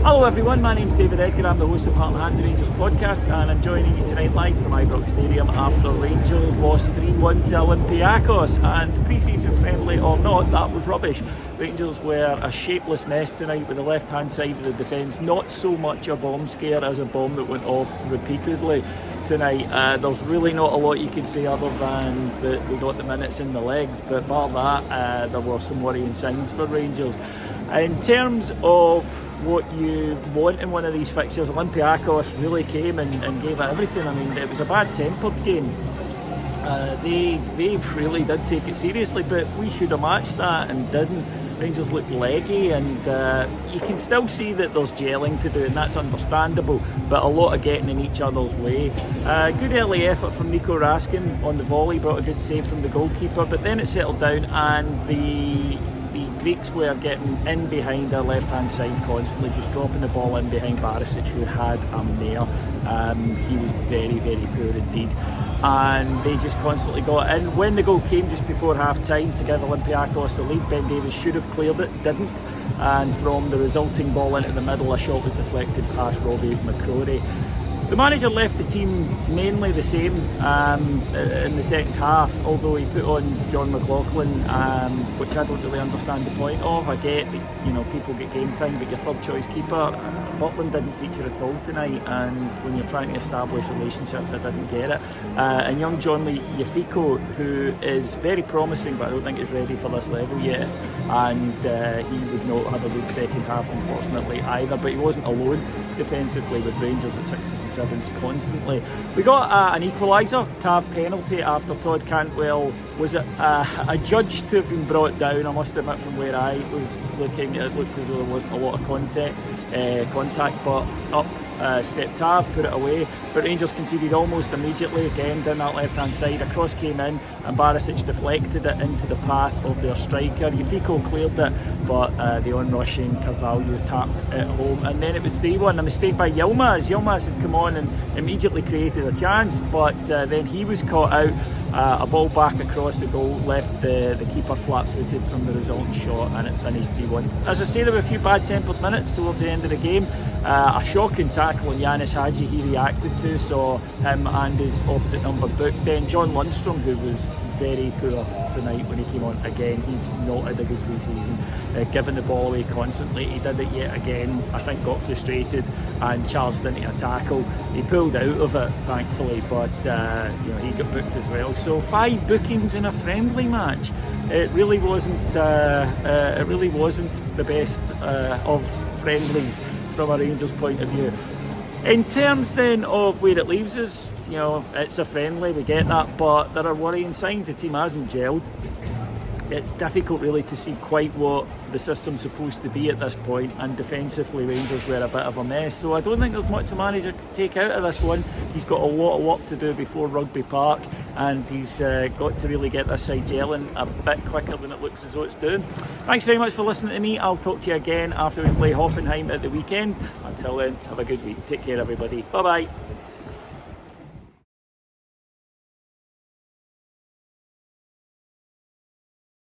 Hello everyone, my name's David Edgar, I'm the host of Heart and Hand, the Rangers podcast, and I'm joining you tonight live from Ibrox Stadium after Rangers lost 3-1 to Olympiacos. And pre-season friendly or not, that was rubbish. Rangers were a shapeless mess tonight with the left-hand side of the defence. Not so much a bomb scare as a bomb that went off repeatedly tonight. There's really not a lot you can say other than that we got the minutes in the legs, but bar that, there were some worrying signs for Rangers. In terms of what you want in one of these fixtures, Olympiacos really came and gave it everything. I mean, it was a bad tempered game. They really did take it seriously, but we should have matched that and didn't. Rangers looked leggy, and you can still see that there's gelling to do, and that's understandable, but a lot of getting in each other's way. Good early effort from Nico Raskin on the volley, brought a good save from the goalkeeper, but then it settled down and the Greeks were getting in behind their left-hand side constantly, just dropping the ball in behind Barisic, who had a mare. He was very, very poor indeed. And they just constantly got in. When the goal came just before half-time to give Olympiacos the lead, Ben Davies should have cleared it, didn't. And from the resulting ball into the middle, a shot was deflected past Robbie McCrory. The manager left the team mainly the same in the second half, although he put on John McLaughlin, which I don't really understand the point of. I get that people get game time, but your third choice keeper, Butland, didn't feature at all tonight, and when you're trying to establish relationships, I didn't get it. And young John Lee Yafiko, who is very promising, but I don't think he's ready for this level yet, and he would not have a good second half, unfortunately, either. But he wasn't alone defensively with Rangers at 6s and 7s constantly. We got an equaliser, Tav penalty after Todd Cantwell was adjudged to have been brought down. I must admit, from where I was looking, it looked as though there wasn't a lot of contact, but up stepped Tav, put it away. But Rangers conceded almost immediately again down that left hand side. A cross came in and Barisic deflected it into the path of their striker. Yafiko cleared it, but the on-rushing Carvalho tapped it home, and then it was 3-1. A mistake by Yilmaz. Yilmaz had come on and immediately created a chance, but then he was caught out. A ball back across the goal left the keeper flat-footed from the resulting shot, and it finished 3-1. As I say, there were a few bad-tempered minutes towards the end of the game. A shocking tackle on Yanis Hadji he reacted to, saw him and his opposite number booked. Then John Lundstrom, who was very poor tonight when he came on again, he's not had a good pre-season, giving the ball away constantly. He did it yet again, I think got frustrated and charged into a tackle. He pulled out of it, thankfully, but he got booked as well. So 5 bookings in a friendly match. It really wasn't the best of friendlies from a Rangers point of view. In terms then of where it leaves us, it's a friendly, we get that, but there are worrying signs. The team hasn't gelled. It's difficult really to see quite what the system's supposed to be at this point, and defensively Rangers were a bit of a mess, so I don't think there's much a manager can take out of this one. He's got a lot of work to do before Rugby Park, and he's got to really get this side gelling a bit quicker than it looks as though it's doing. Thanks very much for listening to me. I'll talk to you again after we play Hoffenheim at the weekend. Until then, have a good week. Take care everybody. Bye bye.